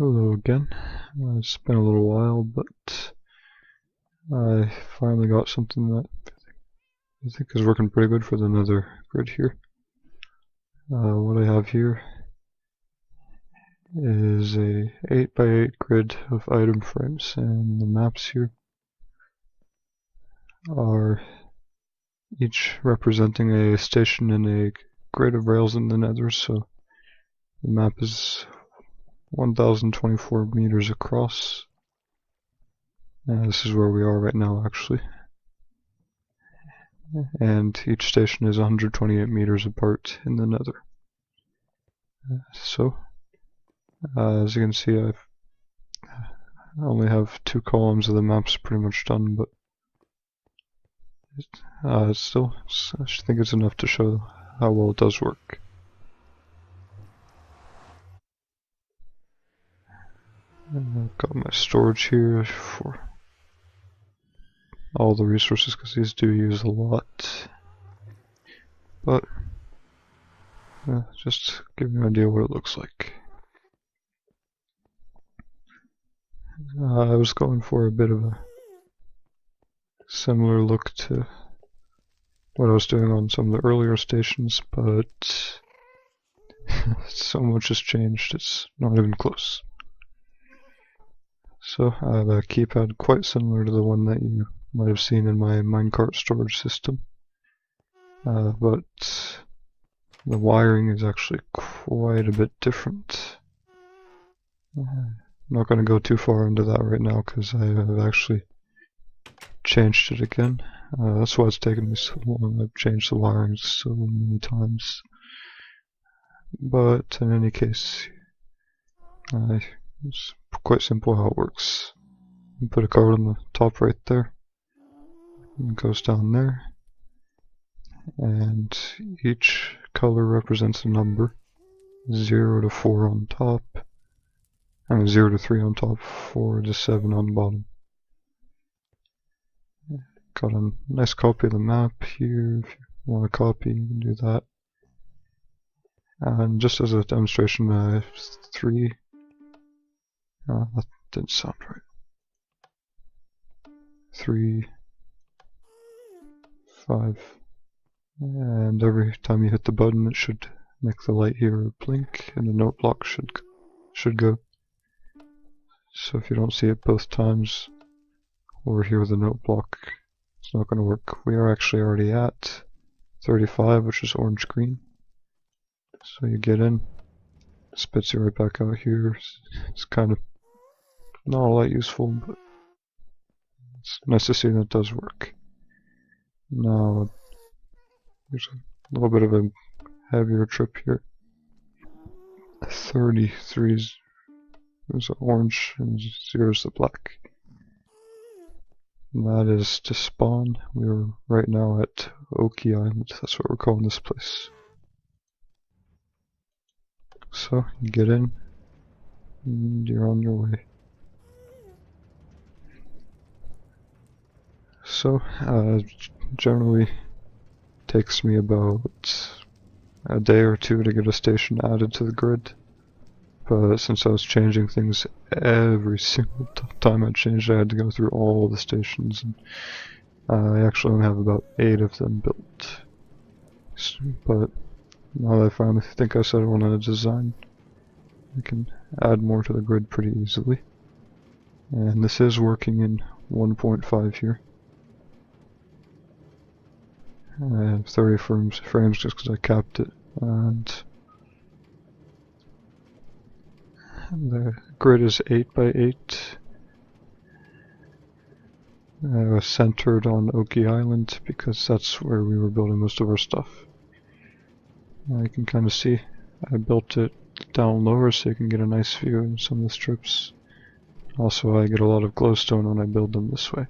Hello again. It's been a little while, but I finally got something that I think is working pretty good for the Nether grid here. What I have here is a 8x8 grid of item frames, and the maps here are each representing a station in a grid of rails in the Nether. So the map is 1024 meters across. This is where we are right now, actually. And each station is 128 meters apart in the Nether. So, as you can see, I only have 2 columns of the maps pretty much done, but I think it's enough to show how well it does work. I've got my storage here for all the resources, because these do use a lot. But just to give you an idea what it looks like. I was going for a bit of a similar look to what I was doing on some of the earlier stations, but so much has changed, it's not even close. So I have a keypad quite similar to the one that you might have seen in my minecart storage system, but the wiring is actually quite a bit different. I'm not going to go too far into that right now because I have actually changed it again. That's why it's taken me so long. I've changed the wiring so many times. But in any case, it's quite simple how it works. You put a card on the top right there. It goes down there. And each color represents a number. 0 to 4 on top. 0 to 3 on top, 4 to 7 on the bottom. Got a nice copy of the map here. If you want a copy, you can do that. And just as a demonstration, 3. That didn't sound right. 3, 5. And every time you hit the button, it should make the light here blink, and the note block should go. So if you don't see it both times, or hear the note block, it's not going to work. We are actually already at 35, which is orange-green. So you get in, spits you right back out here. It's kind of not all that useful, but it's nice to see that it does work. Now, there's a little bit of a heavier trip here. 33 is the orange and 0 is the black. And that is to spawn. We're right now at Oaky Island. That's what we're calling this place. So you get in and you're on your way. So generally takes me about a day or 2 to get a station added to the grid. But since I was changing things every single time I changed, I had to go through all the stations, and I actually only have about 8 of them built. But now that I finally think I settled on a design, I can add more to the grid pretty easily. And this is working in 1.5 here. I have 30 frames just because I capped it, and the grid is 8x8. I was centered on Oaky Island because that's where we were building most of our stuff. You can kind of see I built it down lower so you can get a nice view in some of the strips. Also, I get a lot of glowstone when I build them this way.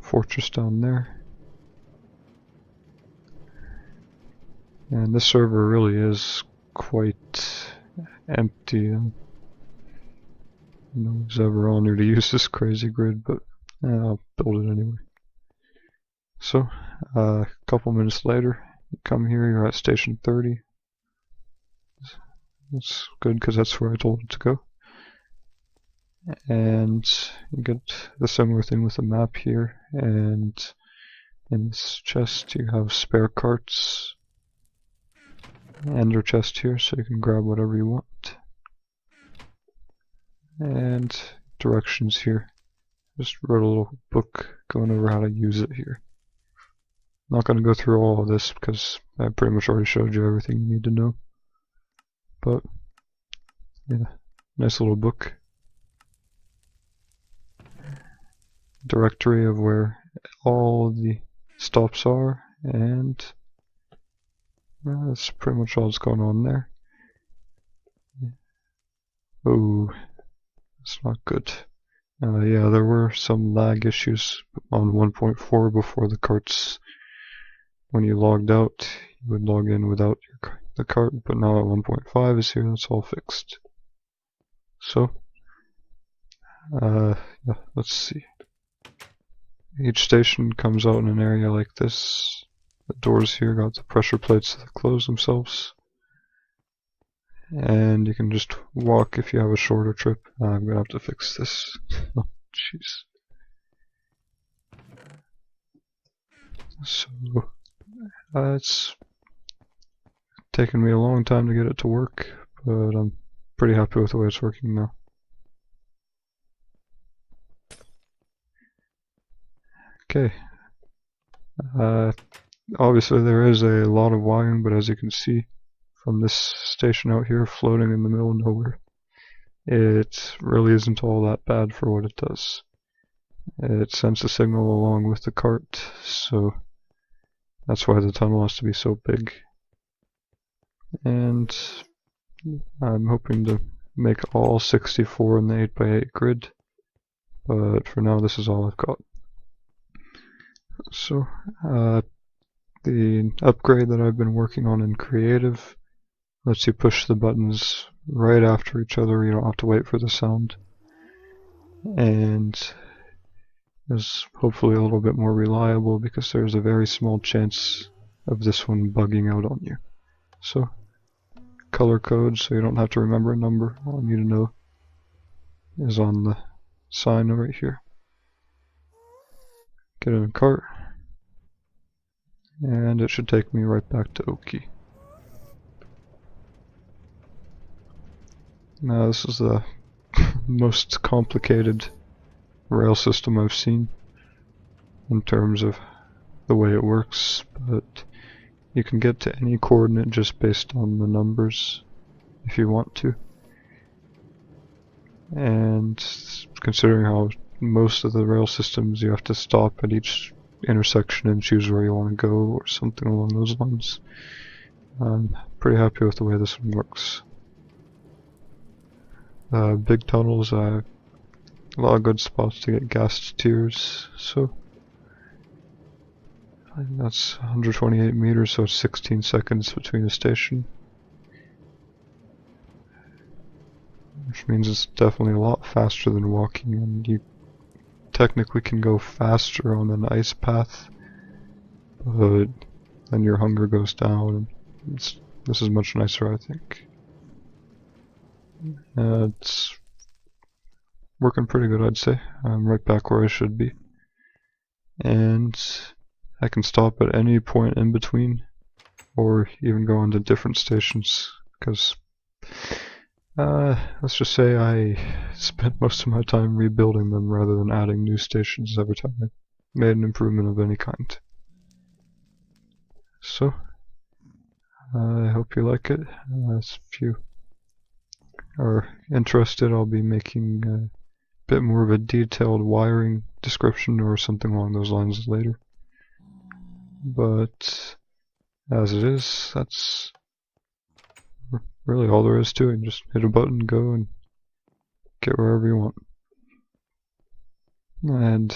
Fortress down there. And this server really is quite empty. No one's ever on here to use this crazy grid, but I'll build it anyway. So, a couple minutes later, you come here, you're at station 30. That's good because that's where I told it to go. And you get the similar thing with the map here, and in this chest you have spare carts. Ender chest here, so you can grab whatever you want. And directions here. Just wrote a little book going over how to use it here. Not going to go through all of this because I pretty much already showed you everything you need to know. But, yeah, nice little book. Directory of where all the stops are, and that's pretty much all that's going on there. Oh, that's not good. Yeah, there were some lag issues on 1.4 before the carts. When you logged out, you would log in without the cart, but now at 1.5 is here, that's all fixed. So, yeah, let's see. Each station comes out in an area like this. The doors here got the pressure plates that close themselves. And you can just walk if you have a shorter trip. I'm gonna have to fix this. Oh, jeez. So, it's taken me a long time to get it to work, but I'm pretty happy with the way it's working now. Okay. Obviously there is a lot of wiring, but as you can see from this station out here floating in the middle of nowhere, it really isn't all that bad for what it does. It sends a signal along with the cart, so that's why the tunnel has to be so big. And I'm hoping to make all 64 in the 8x8 grid, but for now this is all I've got. So, the upgrade that I've been working on in Creative lets you push the buttons right after each other, you don't have to wait for the sound. And is hopefully a little bit more reliable because there's a very small chance of this one bugging out on you. So, color code, so you don't have to remember a number. All you need to know is on the sign right here. Get in a cart, and it should take me right back to Oki. Now this is the most complicated rail system I've seen in terms of the way it works, but you can get to any coordinate just based on the numbers if you want to. And considering how most of the rail systems you have to stop at each intersection and choose where you want to go or something along those lines, I'm pretty happy with the way this one works. Big tunnels, I have a lot of good spots to get gas tiers, so that's 128 meters, so it's 16 seconds between a station. Which means it's definitely a lot faster than walking, and you technically can go faster on an ice path, but then your hunger goes down, and this is much nicer, I think. It's working pretty good, I'd say. I'm right back where I should be. And I can stop at any point in between, or even go into different stations, because let's just say I spent most of my time rebuilding them rather than adding new stations every time I made an improvement of any kind. So, I hope you like it. If you are interested, I'll be making a bit more of a detailed wiring description or something along those lines later. But as it is, that's really all there is to it. Just hit a button, go, and get wherever you want. And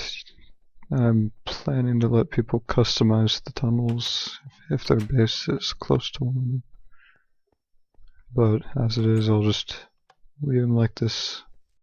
I'm planning to let people customize the tunnels if their base is close to one of them. But as it is, I'll just leave them like this